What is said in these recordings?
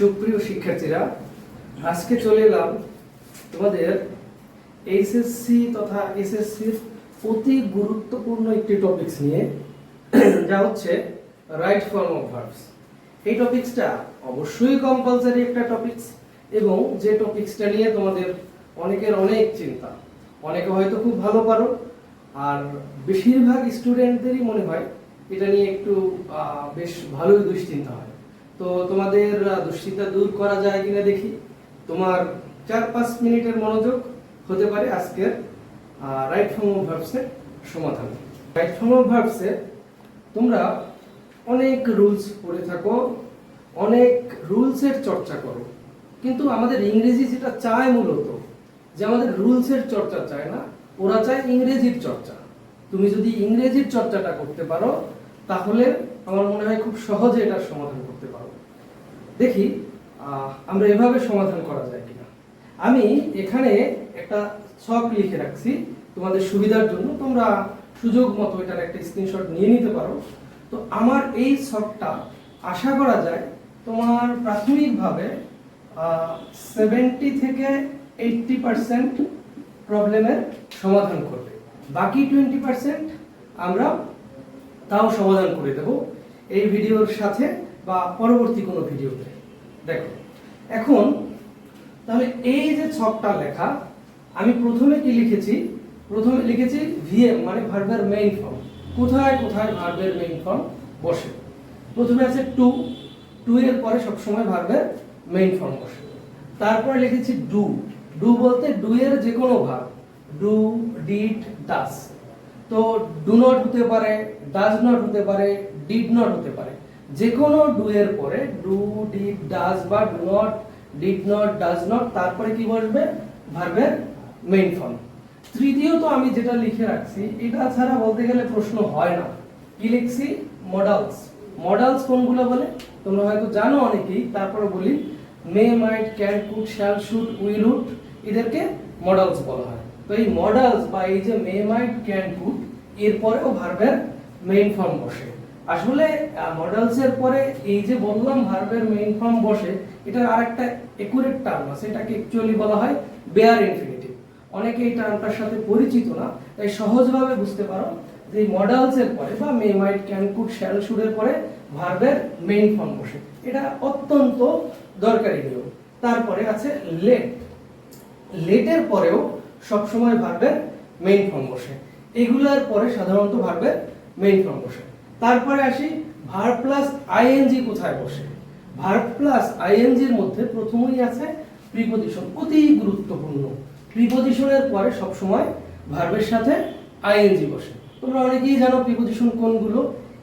সুপ্রিয় শিক্ষার্থীরা, আজকে চলে এলাম তোমাদের এইচএসসি তথা এসএসসির অতি গুরুত্বপূর্ণ একটি টপিকস নিয়ে, যা হচ্ছে রাইট ফর্ম অফ ভার্বস। এই টপিকসটা অবশ্যই কম্পালসারি একটা টপিকস, এবং যে টপিকসটা নিয়ে তোমাদের অনেকের অনেক চিন্তা। অনেকে হয়তো খুব ভালো পারো, আর বেশিরভাগ স্টুডেন্টদেরই মনে হয় এটা নিয়ে একটু বেশ ভালোই দুশ্চিন্তা হয়। তো তোমাদের দুশ্চিন্তা দূর করা যায় কিনা দেখি। তোমার 4-5 মিনিটের মনোযোগ হতে পারে আজকের রাইট ফর্ম অফ ভার্বসের সমাধান। রাইট ফর্ম অফ ভার্বসে তোমরা অনেক রুলস পড়ে থাকো, অনেক রুলসের চর্চা করো, কিন্তু আমাদের ইংরেজি যেটা চায় মূলত, যে আমাদের রুলসের চর্চা চায় না, ওরা চায় ইংরেজির চর্চা। তুমি যদি ইংরেজির চর্চাটা করতে পারো, তাহলে আমার মনে হয় খুব সহজে এটার সমাধান করতে পারো। দেখি আমরা এভাবে সমাধান করা যায় কিনা। আমি এখানে একটা ছক লিখে রাখছি তোমাদের সুবিধার জন্য, তোমরা সুযোগ মতো এটার একটা স্ক্রিনশট নিয়ে নিতে পারো। তো আমার এই ছকটা আশা করা যায় তোমার প্রাথমিকভাবে 70 থেকে 80% প্রবলেমের সমাধান করবে। বাকি 20% আমরা তাও সমাধান করে দেব এই ভিডিওর সাথে বা পরবর্তী কোনো ভিডিওতে। দেখো এখন তাহলে এই যে ছকটা লেখা, আমি প্রথমে কি লিখেছি? প্রথমে লিখেছি ভিএম মানে ভার্বের মেইন ফর্ম। কোথায় কোথায় ভার্বের মেইন ফর্ম বসে? প্রথমে আছে টু, টু এর পরে সবসময় ভার্বের মেইন ফর্ম বসে। তারপরে লিখেছি ডু, ডু বলতে ডু এর যে কোনো ভার্ব, ডু, ডিড, ডাস। তো ডু নট হতে পারে, ডাজ নট হতে পারে, ডিড নট হতে পারে। যে কোনো ডু এর পরে ডু, ডিড, ডাজ বা do not, did not, does not, তারপরে কি বসবে? ভার্বের মেইন ফর্ম। তৃতীয়ত আমি যেটা লিখে রাখছি, এটা ছাড়া বলতে গেলে প্রশ্ন হয় না। কি লিখছি? মডালস। মডালস কোনগুলো বলে তোমরা হয়তো জানো অনেকেই, তারপরে বলি may, might, can, could, shall, should, will, would, এদেরকে মডালস বলা হয়। তো এই মডালস বা এই যে মে, মাইট, ক্যান, কুড, এরপরেও ভার্বের মেইন ফর্ম বসে। আসলে মডালস এর পরে এই যে বললাম ভার্বের মেইন ফর্ম বসে, এটার আরেকটা একুরেট টার্ম আছে, এটাকে অ্যাকচুয়ালি বলা হয় বেয়ার ইনফিনিটিভ। অনেকে এই টার্মটার সাথে পরিচিত না, তাই সহজভাবে বুঝতে পারো যে মডালস এর পরে বা মে, might, can, could, shall, should এর পরে ভার্বের মেইন ফর্ম বসে। এটা অত্যন্ত দরকারি নিয়ম। তারপরে আছে লেট, লেটের পরেও সবসময় ভার্বের মেইন ফর্ম বসে। এগুলোর পরে সাধারণত ভার্বের মেইন ফর্ম বসে। তারপরে আসি ভার্ব প্লাস আইএনজি কোথায় বসে। ভার্ব প্লাস আইএনজি এর মধ্যে প্রথমেই আছে প্রিপজিশন, অতি গুরুত্বপূর্ণ। প্রিপজিশনের পরে সবসময় ভার্বের সাথে আইএনজি বসে। তোমরা অনেকেই জানো প্রিপজিশন কোনগুলো।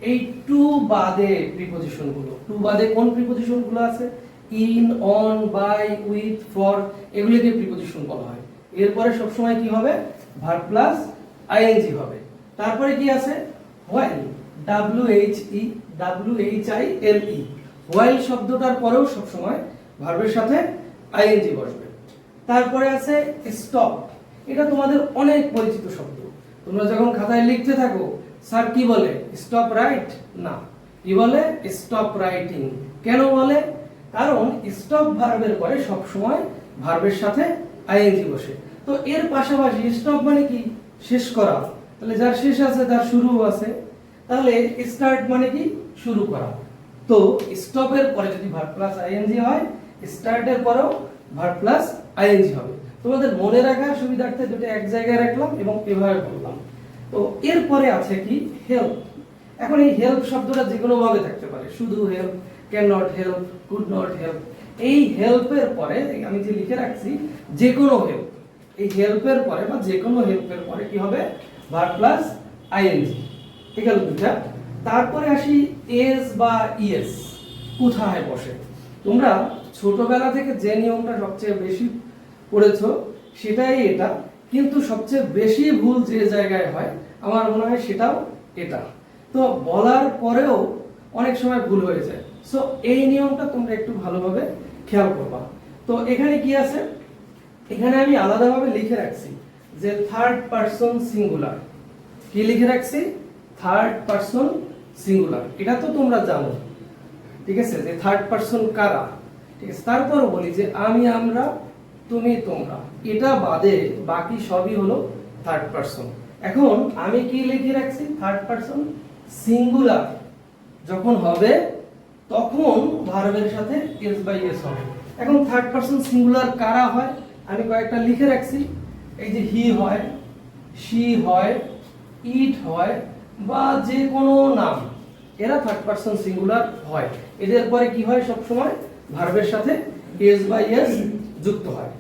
এই টু বাদে প্রিপজিশনগুলো, টু বাদে কোন প্রিপজিশনগুলো আছে? In, on, by, with, for, এগুলোকে প্রিপজিশন বলা হয়। এরপরে সবসময় কি হবে? ভার্ব প্লাস আইএনজি হবে। তারপরে কি আছে? হোয়াইল, ডব্লিউএইচই, ডব্লিউএইচআইএলই। হোয়াইল শব্দটার পরেও সবসময় ভার্বের সাথে আইএনজি বসবে। তারপরে আছে স্টপ, এটা তোমাদের অনেক পরিচিত শব্দ। তোমরা যখন খাতায় লিখতে থাকো, স্যার কি বলে? Stop right? না, কি বলে? Stop writing. কেন বলে? কারণ স্টপ ভার্বের পরে সবসময় ভার্বের সাথে আইএনজি বসে। তো এর পাশাপাশি স্টপ মানে কি? শেষ করা। তাহলে যার শেষ আছে তার শুরু আছে। তাহলে স্টার্ট মানে কি? শুরু করা। তো স্টপের পরে যদি ভার্ব প্লাস আইএনজি হয়, স্টার্টের পরেও ভার্ব প্লাস আইএনজি হবে। তোমাদের মনে রাখার সুবিধার্থে দুটো এক জায়গায় রাখলাম এবং এভাবে বললাম। তো এরপরে আছে কি? হেল্প। এখন এই হেল্প শব্দটা যে কোনো ভাবে থাকতে পারে, শুধু help, can not help, could not help. এই হেল্পের পরে আমি যে লিখে রাখছি যে কোনো হেল্প, এই হেল্পের পরে বা যে কোনো হেল্পের পরে কি হবে? Verb plus ING. ঠিক আছে দুইটা। তারপরে আসি এস বা ইএস কোথায় বসে। তোমরা ছোটবেলা থেকে যে নিয়মটা সবচেয়ে বেশি পড়েছো সেটাই এটা, কিন্তু সবচেয়ে বেশি ভুল যে জায়গায় হয় আমার মনে হয় সেটাও এটা। তো বলার পরেও অনেক সময় ভুল হয়ে যায়। সো এই নিয়মটা তোমরা একটু ভালোভাবে খেয়াল করবা। তো এখানে কি আছে? এখানে আমি আলাদাভাবে লিখে রাখছি যে থার্ড পারসন সিঙ্গুলার। কি লিখে রাখছি? Third person singular. এটা তো তোমরা জানো, ঠিক আছে, যে থার্ড পারসন কারা। ঠিক আছে, তারপর বলি যে আমি, আমরা, তুমি, তোমরা, এটা বাদে বাকি সবই হলো থার্ড পারসন। এখন আমি কি লিখে রাখছি, থার্ড পারসন সিঙ্গুলার যখন হবে তখন ভার্বের সাথে এস বাই এস হবে। এখন থার্ড পারসন সিঙ্গুলার কারা হয় আমি কয়েকটা লিখে রাখছি। এই যে হি হয়, শি হয়, ইট হয়, বা যে কোনো নাম, এরা থার্ড পারসন সিঙ্গুলার হয়। এদের পরে কি হয়, সব সময় ভার্বের সাথে এস বাই এস যুক্ত হয়।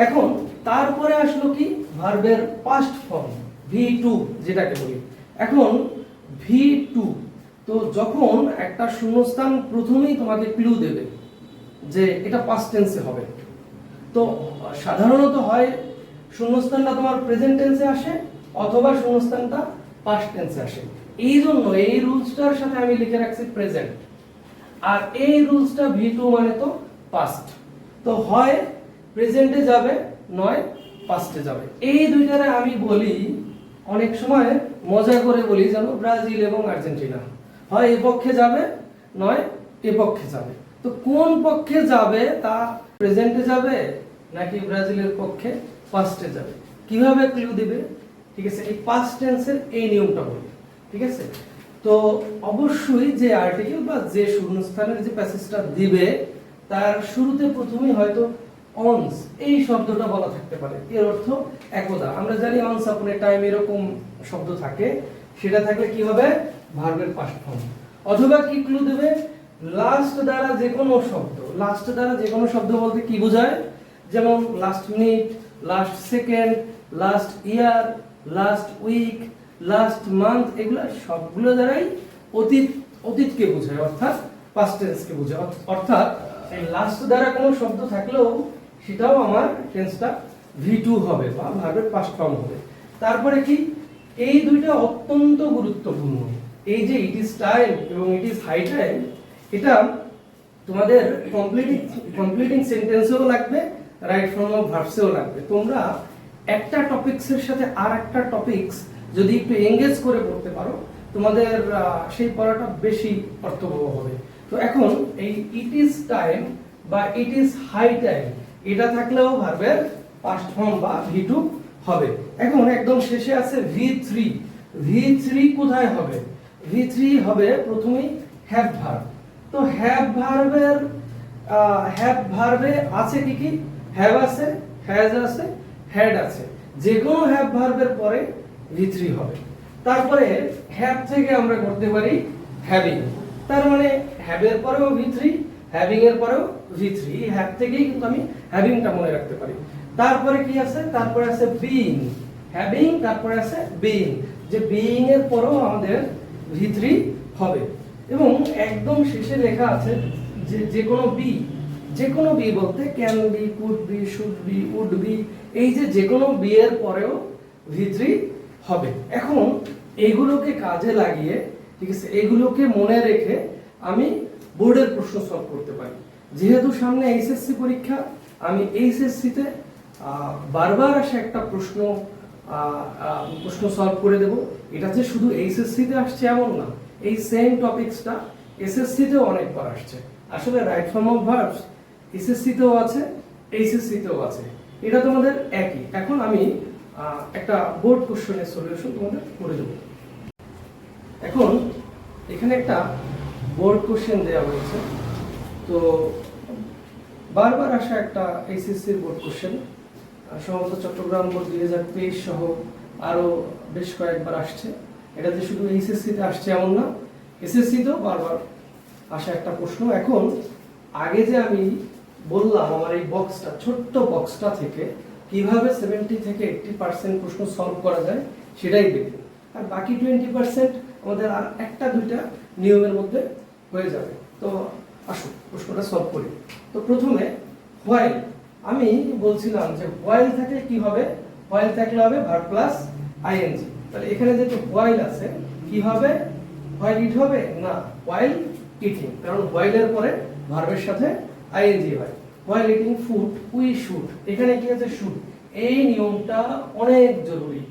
এখন তারপরে আসলো কি, ভার্বের পাস্ট ফর্ম V2 যেটাকে বলি। এখন V2, তো যখন একটা শূন্যস্থান প্রথমেই তোমাকে ক্লু দেবে যে এটা পাস্ট টেন্সে হবে, তো সাধারণত হয় শূন্যস্থানটা তোমার প্রেজেন্ট টেন্সে আসে অথবা শূন্যস্থানটা পাস্ট টেন্সে আসে। এই জন্য এই রুলসটার সাথে আমি লিখে রাখছি প্রেজেন্ট, আর এই রুলসটা V2 মানে তো পাস্ট, তো হয় প্রেজেন্টে যাবে নয় পাস্টে যাবে। এই দুইটারে আমি বলি অনেক সময় মজা করে বলি যেন ব্রাজিল এবং আর্জেন্টিনা, হয় এ পক্ষে যাবে নয় এ পক্ষে যাবে। তো কোন পক্ষে যাবে তা প্রেজেন্টে যাবে নাকি ব্রাজিলের পক্ষে পাস্টে যাবে, কিভাবে ক্লু দিবে? ঠিক আছে, এই পাস্ট টেন্সের এই নিয়মটা বলি। ঠিক আছে, তো অবশ্যই যে আর্টিকেল বা যে শূন্যস্থানের যে প্যাসেজটা দিবে তার শুরুতে প্রথমেই হয়তো অনস এই শব্দটা বলা থাকতে পারে, এর অর্থ একদা। আমরা জানি অনস আপন এ টাইম এরকম শব্দ থাকে, সেটা থাকলে কি হবে, ভার্বের পাস্ট ফর্ম। অথবা কি ক্লু দেবে, লাস্ট দ্বারা যে কোনো শব্দ। লাস্ট দ্বারা যে কোনো শব্দ বলতে কি বোঝায়, যেমন last minute, last second, last year, last week, last month, এগুলো সবগুলো দ্বারাই অতীতকে বোঝায়, অর্থাৎ পাস্ট টেন্সকে বোঝায়। অর্থাৎ এই লাস্ট দ্বারা কোনো শব্দ থাকলেও সেটাও আমার টেন্সটা V2 হবে বা ভার্বের পাস্ট ফর্ম হবে। তারপরে কি, এই দুইটা অত্যন্ত গুরুত্বপূর্ণ। এই যে ইট ইজ টাইম এবং ইট ইজ হাই টাইম, এটা তোমাদের কমপ্লিটিং সেন্টেন্সেও লাগবে, রাইট ফর্ম অফ ভার্বসেও লাগবে। তোমরা একটা টপিকসের সাথে আর একটা টপিকস যদি একটু এঙ্গেজ করে পড়তে পারো, তোমাদের সেই পড়াটা বেশি অর্থবহ হবে। তো এখন এই ইট ইজ টাইম বা ইট ইজ হাই টাইম, এটা থাকলেও ভার্বের পাস্ট ফর্ম বা V2 হবে। এখন একদম শেষে আছে V3। V3 কোথায় হবে? V3 হবে প্রথমেই হ্যাভ ভার্ব। তো হ্যাভ ভার্বে আছে কি কি, হ্যাভ আছে, হ্যাজ আছে, হ্যাড আছে। যে কোনো হ্যাভ ভার্বের পরে V3 হবে। তারপরে হ্যাভ থেকে আমরা করতে পারি হ্যাভিং, তার মানে হ্যাভের পরেও V3, হ্যাভিং এর পরেও V3। এই হ্যাভ থেকেই কিন্তু আমি হ্যাভিংটা মনে রাখতে পারি। তারপরে কি আছে, তারপরে আছে বিইং, হ্যাভিং, তারপরে আছে বিইং, যে বিইং এর পরেও আমাদের V3 হবে। এবং একদম শেষে লেখা আছে যে যে কোনো বি বলতে can be, could be, should be, would be, এই যে কোনো বি এর পরেও V3 হবে। এখন এইগুলোকে কাজে লাগিয়ে, ঠিক আছে, এগুলোকে মনে রেখে আমি বোর্ডের প্রশ্ন সলভ করতে পারি। যেহেতু সামনে এইচএসসি পরীক্ষা, আমি এইচএসসিতে বারবার আসে একটা প্রশ্ন সলভ করে দেব। এটা যে শুধু এইচএসসিতে আসছে এমন না, এই সেম টপিকসটা এসএসসিতেও অনেকবার আসছে। আসলে রাইট ফর্ম অফ ভার্বস এসএসসিতেও আছে, এইচএসসিতেও আছে, এটা তোমাদের একই। এখন আমি একটা বোর্ড কোশ্চেনের সলিউশন তোমাদের করে দেব। এখন এখানে একটা বোর্ড কোশ্চেন দেওয়া হয়েছে, তো বারবার আসা একটা এইচএসসির বোর্ড কোশ্চেন, সম্ভবত চট্টগ্রাম বোর্ড 2023 সহ আরো বেশ কয়েকবার আসছে। এটা যে শুধু এইচএসসিতে আসছে এমন না, এসএসসিতেও বারবার আসা একটা প্রশ্ন। এখন আগে যে আমি বললাম আমার এই বক্সটা, ছোট্ট বক্সটা থেকে কিভাবে 70 থেকে 80% প্রশ্ন সলভ করা যায় সেটাই দেখব, আর বাকি 20% আমাদের আর একটা দুইটা নিয়মের মধ্যে হয়ে যাবে। তো আসুন প্রশ্নটা সলভ করি। তো প্রথমে হোয়াইল, আমি বলছিলাম যে হোয়াইল থাকলে কি হবে, হোয়াইল থাকলে হবে ভার্ব প্লাস আইএনজি। তাহলে এখানে যেহেতু হোয়াইল আছে, কি হবে, হোয়াইল ইট হবে না, হোয়াইল ইটিং, কারণ হোয়াইলের পরে ভার্বের সাথে আইএনজি হয়। While eating food we should, এখানে কি আছে, শুড। এই নিয়মটা অনেক জরুরি,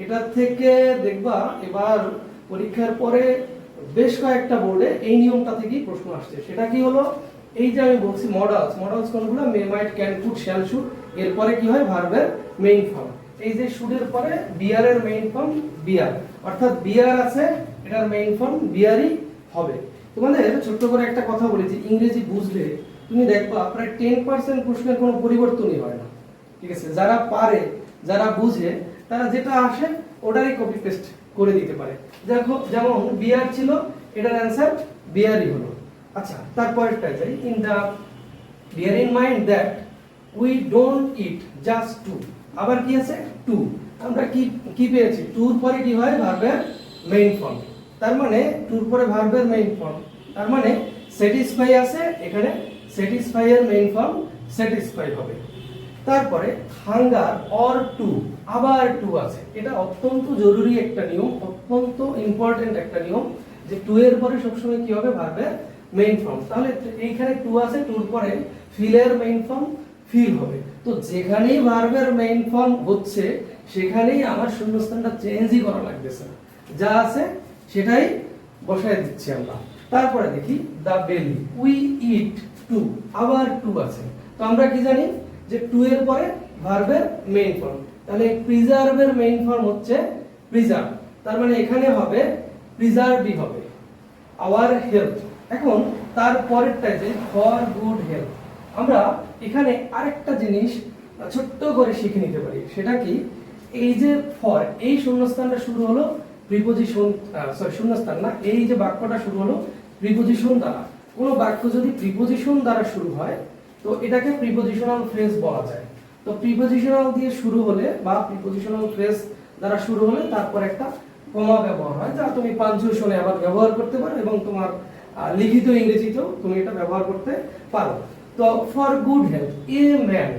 এটা থেকে দেখবা এবার পরীক্ষার পরে বেশ কয়েকটা বোর্ডে এই নিয়মটা থেকেই প্রশ্ন আসছে। সেটা কি হলো, এই যে আমি বলছি মডালস, মডালস কোনগুলো? মে, might, can, could, shall, should, এরপরে কি হয়? ভার্বের মেইন ফর্ম। এই যে শুডের পরে বিয়ার এর মেইন ফর্ম বিয়ার, অর্থাৎ বিয়ার আছে, এটার মেইন ফর্ম বিয়ারই হবে। তোমাদের ছোট্ট করে একটা কথা বলি যে ইংরেজি বুঝলে তুমি দেখবা প্রায় 10% প্রশ্নের কোনো পরিবর্তনই হয় না, ঠিক আছে? যারা পারে, যারা বুঝে, তারা যেটা আসে ওটারই কপি পেস্ট করে দিতে পারে। দেখো যেমন বিয়ার ছিল, এটার অ্যান্সার বিয়ারই হলো। আচ্ছা, তারপরেরটা যাই। In the bear in mind that we don't eat just to, আবার কি আছে? টু। আমরা কি কি পেয়েছি? টুর পরে কি হয়? ভার্বের মেইন ফর্ম। তার মানে টুর পরে ভার্বের মেইন ফর্ম, তার মানে স্যাটিসফাই আছে, এখানে স্যাটিসফাই এর মেইন ফর্ম স্যাটিসফাই হবে। তারপরে হাঙ্গার অর টু, আবার টু আছে। এটা অত্যন্ত জরুরি একটা নিয়ম, অত্যন্ত ইম্পর্টেন্ট একটা নিয়ম, যে টু এর পরে সবসময় কি হবে? ভার্বের মেইন ফর্ম। তাহলে এইখানে টু আছে, টুর পরে ফিল এর মেইন ফর্ম ফিল হবে। তো যেখানেই ভার্বের মেইন ফর্ম হচ্ছে সেখানেই আমার শূন্যস্থানটা চেঞ্জই করা লাগতেছে না, যা আছে সেটাই বসায় দিচ্ছি আমরা। তারপরে দেখি দা বেলি, উই ইট টু, আবার টু আছে। তো আমরা কি জানি যে টু এর পরে ভার্বের মেইন ফর্ম, তাহলে প্রিজার্ভের মেইন ফর্ম হচ্ছে প্রিজার্ভ, তার মানে এখানে হবে প্রিজার্ভই হবে। আওয়ার হেলথ, এখন তার পরেরটাই যে ফর গুড হেলথ। আমরা এখানে আরেকটা জিনিস ছোট্ট করে শিখে নিতে পারি, সেটা কি? এই যে ফর, এই শূন্যস্থানটা শুরু হলো প্রিপজিশন, শূন্যস্থান না, এই যে বাক্যটা শুরু হলো প্রিপজিশন দ্বারা। কোনো বাক্য যদি প্রিপজিশন দ্বারা শুরু হয় তো এটাকে প্রিপজিশনাল ফ্রেজ বলা যায়। তো প্রিপজিশনাল দিয়ে শুরু হলে বা প্রিপজিশনাল ফ্রেজ দ্বারা শুরু হলে তারপর একটা কমা ব্যবহার হয়, যা তুমি পাঞ্চুয়েশনে আবার ব্যবহার করতে পারো এবং তোমার লিখিত ইংরেজিতেও তুমি এটা ব্যবহার করতে পারো। তো for good health, a man,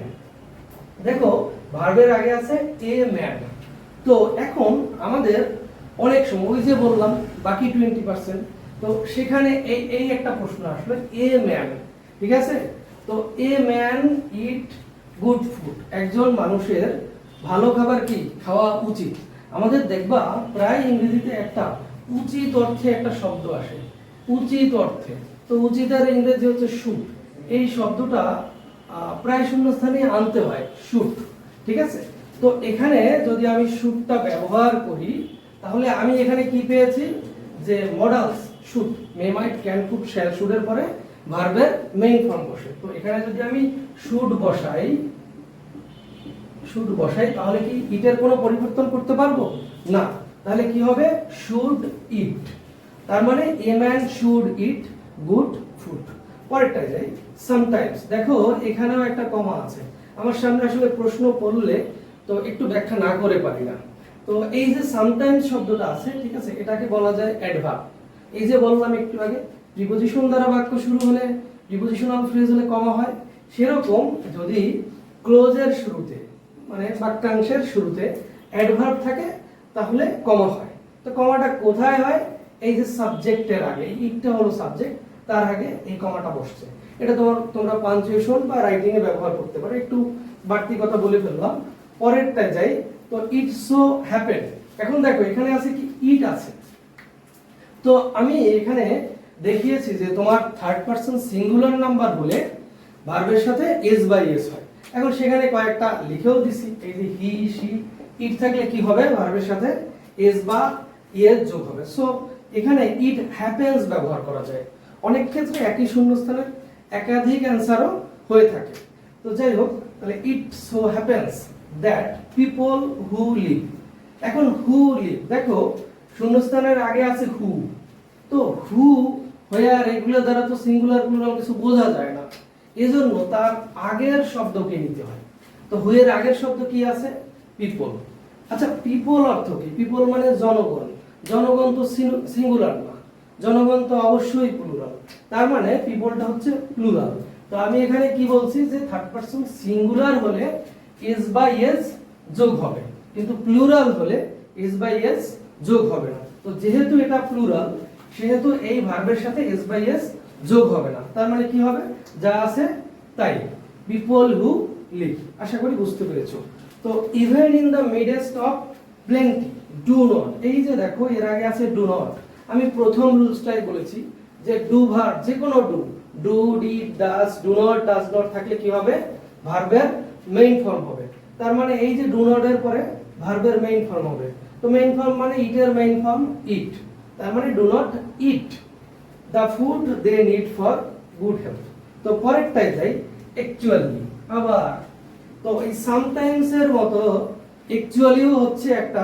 দেখো ভার্বের আগে আছে এ ম্যান। তো এখন আমাদের অনেক সময় ওই যে বললাম বাকি 20%, তো সেখানে এই একটা প্রশ্ন আসলে এ ম্যান, ঠিক আছে? তো a man it good food, একজন মানুষের ভালো খাবার কি খাওয়া উচিত। আমাদের দেখবা প্রায় ইংরেজিতে একটা উচিত অর্থে একটা শব্দ আসে, উচিত অর্থে। তো উচিতের ইংরেজি হচ্ছে শুড, এই শব্দটা প্রায় শূন্যস্থানে আনতে হয় শুড, ঠিক আছে? তো এখানে যদি আমি শুডটা ব্যবহার করি তাহলে আমি এখানে কি পেয়েছি? যে modals should, may, might, can, could, shall, শুডের পরে ভার্বের মেইন ফর্ম বসে। তো এখানে যদি আমি শুড বসাই, শুড বসাই, তাহলে কি ইটের কোনো পরিবর্তন করতে পারবো না? তাহলে কি হবে? শুড ইট, তার মানে a man should it good food. পরেরটা যাই, সামটাইমস, দেখো এখানেও একটা কমা আছে। আমার সামনে আসলে প্রশ্ন পড়লে তো একটু ব্যাখ্যা না করে পারি না। তো এই যে সামটাইমস শব্দটা আছে, ঠিক আছে, এটাকে বলা যায় অ্যাডভার্ব। এই যে বললাম একটু আগে প্রিপজিশন দ্বারা বাক্য শুরু হলে, প্রিপজিশনাল ফ্রেজ হলে কমা হয়, সেরকম যদি ক্লোজের শুরুতে মানে বাক্যাংশের শুরুতে অ্যাডভার্ব থাকে তাহলে কমা হয়। তো কমাটা কোথায় হয়? এই যে সাবজেক্টের আগে, ইটটা হলো সাবজেক্ট, তার আগে এই কমাটা বসছে। এটা তোমরা পাঞ্চুয়েশন বা রাইটিং এ ব্যবহার করতে পারো। একটু বাড়তি কথা বলে ফেললাম, পরেরটায় যাই। তো ইট সো হ্যাপেন, এখন দেখো এখানে আছে কি? ইট আছে। তো আমি এখানে দেখিয়েছি যে তোমার থার্ড পারসন সিঙ্গুলার নাম্বার হলে ভার্বের সাথে এস বাই এস হয়। এখন সেখানে কয়েকটা লিখেও দিছি, এই যে হি, শি, ইট থাকলে কি হবে? ভার্বের সাথে এস বা এস যোগ হবে। সো এখানে ইট হ্যাপেন্স ব্যবহার করা যায়। অনেক ক্ষেত্রে একই শূন্যস্থানের একাধিক অ্যান্সারও হয়ে থাকে। তো যাই হোক, তাহলে it so happens that people who leave, এখন হু লিভ, দেখো শূন্যস্থানের আগে আছে হু। তো হু হোয়ার এগুলো দ্বারা তো সিঙ্গুলার প্লুরাল কিছু বোঝা যায় না, এজন্য তার আগের শব্দকে নিতে হয়। তো হু এর আগের শব্দ কি আছে? পিপল। আচ্ছা, পিপল অর্থ কি? পিপল মানে জনগণ, জনগণ তো সিঙ্গুলার না, জনগণ তো অবশ্যই প্লুরাল, তার মানে পিপলটা হচ্ছে প্লুরাল। তো আমি এখানে কি বলছি যে থার্ড পারসন সিঙ্গুলার হলে এস বাই এস যোগ হবে, কিন্তু প্লুরাল হলে এস বাই এস যোগ হবে না। তো যেহেতু এটা প্লুরাল সেহেতু এই ভার্বের সাথে এস বাই এস যোগ হবে না, তার মানে কি হবে? যা আছে তাই, পিপল হু লিভ। আশা করি বুঝতে পেরেছো। তো even in the midst of plenty do not, এই যে দেখো এর আগে আছে ডু নট। আমি প্রথম রুলসটাই বলেছি যে ডু ভার্ব, যে কোনো do do, did, does, do not, does not থাকলে কি হবে? ভার্বের মেইন ফর্ম হবে। তার মানে এই যে ডু নট এর পরে ভার্বের মেইন ফর্ম হবে। তো মেইন ফর্ম মানে ইট এর মেইন ফর্ম ইট। তার মানে do not eat the food they need for good health. তো পরেরটাই যাই, অ্যাকচুয়ালি। আবার তো এই সামটাইমস এর মতো অ্যাকচুয়ালিও হচ্ছে একটা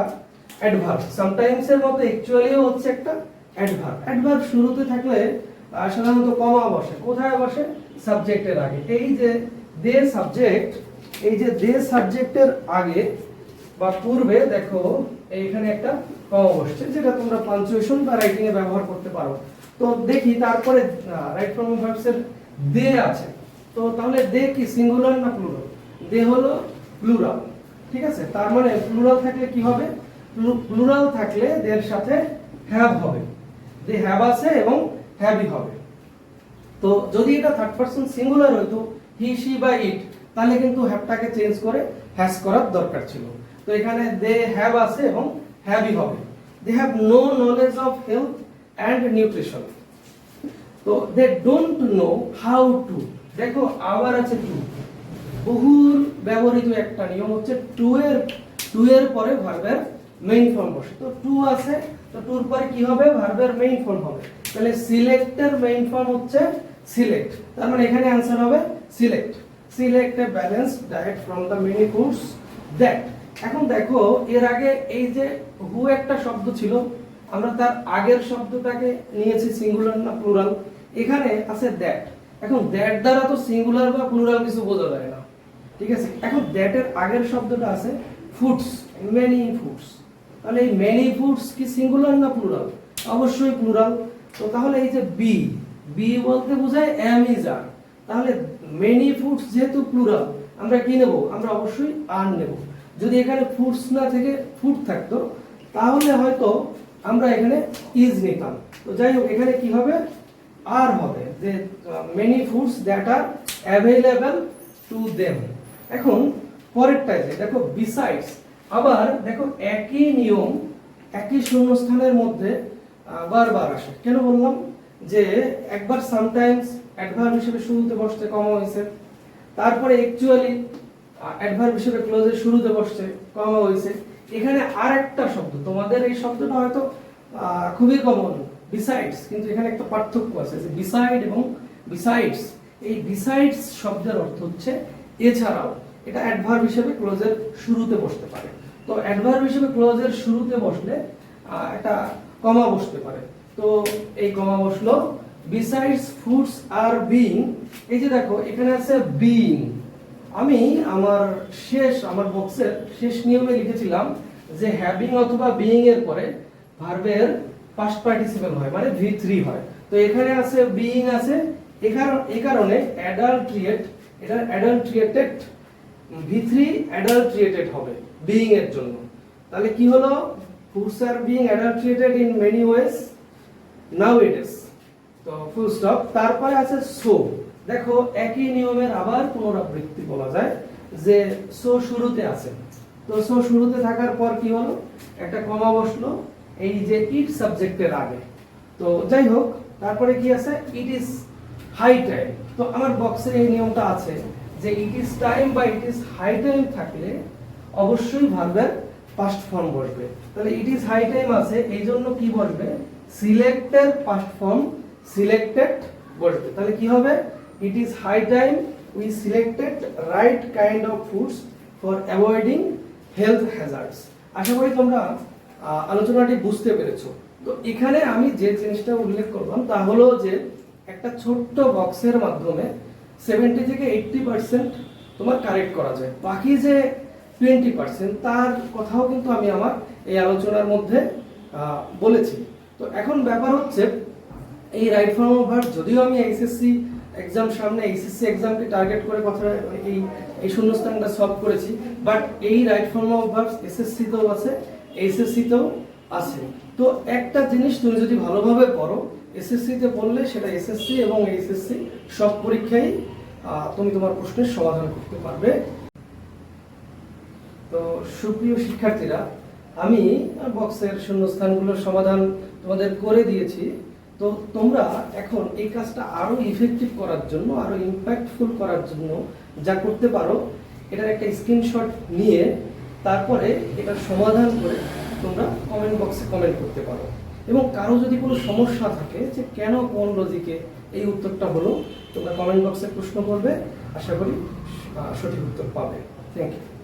অ্যাডভার্ব, সামটাইমস এর মতো অ্যাকচুয়ালিও হচ্ছে একটা অ্যাডভার্ব। অ্যাডভার্ব শুরুতে থাকলে সাধারণত কমা বসে। কোথায় বসে? সাবজেক্টের আগে। এই যে দে সাবজেক্ট, এই যে দে সাবজেক্টের আগে বা পূর্বে দেখো এইখানে একটা কমা বসছে, যেটা তোমরা পাঞ্চুয়েশন বা রাইটিং এ ব্যবহার করতে পারো। তো দেখি তারপরে রাইট ফর্ম অফ ভার্বস এর দে আছে। তো তাহলে দে কি সিঙ্গুলার না প্লুরাল? দে হলো প্লুরাল, ঠিক আছে। তার মানে প্লুরাল থাকলে কি হবে? প্লুরাল থাকলে দের সাথে হ্যাভ হবে। দে হ্যাভ আছে এবং হ্যাভই হবে। তো যদি এটা থার্ড পারসন সিঙ্গুলার হইতো হি, শি বা ইট, তাহলে কিন্তু হ্যাভটাকে চেঞ্জ করে হ্যাজ করার দরকার ছিল। তো এখানে দে হ্যাভ আছে এবং হ্যাভই হবে। They have no knowledge of health and nutrition. তো they don't know how to. দেখো আবার আছে টু, বহুল ব্যবহৃত একটা নিয়ম হচ্ছে টু এর পরে ভার্বের মেইন ফর্ম বসে। তো টু আছে, তো টুর পরে কি হবে? ভার্বের মেইন ফর্ম হবে। তাহলে সিলেক্টের মেইন ফর্ম হচ্ছে সিলেক্ট। তার মানে এখানে आंसर হবে select. Select A balanced diet from the many foods that. এখন দেখো এর আগে এই যে হু একটা শব্দ ছিল, আমরা তার আগের শব্দটাকে নিয়েছি সিঙ্গুলার না প্লুরাল? এখানে আছে দ্যাট। এখন দ্যাট দ্বারা তো সিঙ্গুলার বা প্লুরাল কিছু বোঝা যায় না, ঠিক আছে। এখন দ্যাট এর আগের শব্দটা আছে ফুডস, মেনি ফুডস। তাহলে এই মেনি ফুডস কি সিঙ্গুলার না প্লুরাল? অবশ্যই প্লুরাল। তো তাহলে এই যে বি, বি বলতে বোঝায় এম ইজ আর। তাহলে মেনি ফুডস যেহেতু প্লুরাল, আমরা কি নেব? আমরা অবশ্যই আর নেব। যদি এখানে ফুডস না থেকে ফুড থাকতো তাহলে হয়তো আমরা এখানে ইজ নিতাম। তো যাই হোক, এখানে কি হবে? আর হবে, যে many foods that R available to them. এখন পরেরটায় যে দেখো বিসাইডস। আবার দেখো একই নিয়ম একই শূন্যস্থানের মধ্যে বারবার আসে। কেন বললাম? যে একবার সামটাইমস অ্যাডভার্ব হিসেবে শুরুতে বসতে কমা হয়েছে, তারপরে অ্যাকচুয়ালি অ্যাডভার্ব হিসেবে ক্লজের শুরুতে বসছে কমা হয়েছে। এখানে আরেকটা শব্দ, তোমাদের এই শব্দটা হয়তো খুবই কমন, বিসাইডস, কিন্তু এখানে একটা পার্থক্য আছে যে বিসাইড এবং বিসাইডস। এই বিসাইডস শব্দের অর্থ হচ্ছে এছাড়াও। এটা অ্যাডভার্ব হিসেবে ক্লজের শুরুতে বসতে পারে। তো অ্যাডভার্ব হিসেবে ক্লজের শুরুতে বসলে একটা কমা বসতে পারে। তো এই কমা বসলো। Besides foods are being. এই যে দেখো এখানে আছে বিইং। আমি আমার বক্সের শেষ নিয়মে লিখেছিলাম যে হ্যাভিং অথবা বিইং এর পরে ভার্বের পাস্ট পার্টিসিপল হয়, মানে V3 হয়। তো এখানে আছে বিইং আছে, এই কারণে অ্যাডাল্ট্রিয়েট, এটা অ্যাডাল্ট্রিয়েটেড, V3 অ্যাডাল্ট্রিয়েটেড হবে বিইং এর জন্য। তাহলে কি হলো? Foods are being adulterated in many ways nowadays. তো ফুল স্টপ। তারপরে আছে সো। দেখো একই নিয়মের আবার পুনরাবৃত্তি বলা যায় যে সো শুরুতে আছে। তো সো শুরুতে থাকার পর কি হলো? একটা কমা বসলো এই যে ইট সাবজেক্টের আগে। তো যাই হোক, তারপরে কি আছে? It is high time. তো আমার বক্সে এই নিয়মটা আছে যে ইট ইজ টাইম বা ইট ইজ হাই টাইম থাকলে অবশ্যই ভার্বের পাস্ট ফর্ম বসবে। তাহলে ইট ইজ হাই টাইম আছে, এই জন্য কি বসবে? সিলেক্টের পাস্ট ফর্ম সিলেক্টেড বসবে। তাহলে কি হবে? It is high time we selected right kind of foods for avoiding health hazards. আশা করি তোমরা আলোচনাটি বুঝতে পেরেছো। তো এখানে আমি যে জিনিসটা উল্লেখ করলাম তা হলো যে একটা ছোট্ট বক্সের মাধ্যমে 70 থেকে 80% তোমার কারেক্ট করা যায়। বাকি যে 20% তার কথাও কিন্তু আমি আমার এই আলোচনার মধ্যে বলেছি। তো এখন ব্যাপার হচ্ছে এই রাইট ফর্ম অফ ভার্ব, যদিও আমি এইচএসসি এক্সাম সামনে, এইচএসসি এক্সামকে টার্গেট করে কথা এই শূন্যস্থানটা সলভ করেছি, বাট এই right form of verb SSC তেও আছে, এইচএসসি তেও আছে। তো একটা জিনিস তুমি যদি ভালোভাবে পড়ো, এসএসসি তে পড়লে সেটা এসএসসি এবং এইচএসসি সব পরীক্ষায় তুমি তোমার প্রশ্নের সমাধান করতে পারবে। তো সুপ্রিয় শিক্ষার্থীরা, আমি বক্সের শূন্যস্থানগুলোর সমাধান তোমাদের করে দিয়েছি। তো তোমরা এখন এই কাজটা আরো ইফেক্টিভ করার জন্য, আরো ইম্প্যাক্টফুল করার জন্য যা করতে পারো, এটার একটা স্ক্রিনশট নিয়ে তারপরে এটার সমাধান করে তোমরা কমেন্ট বক্সে কমেন্ট করতে পারো। এবং কারো যদি কোনো সমস্যা থাকে যে কেন কোন লজিকে এই উত্তরটা হলো, তোমরা কমেন্ট বক্সে প্রশ্ন করবে, আশা করি সঠিক উত্তর পাবে। Thank you.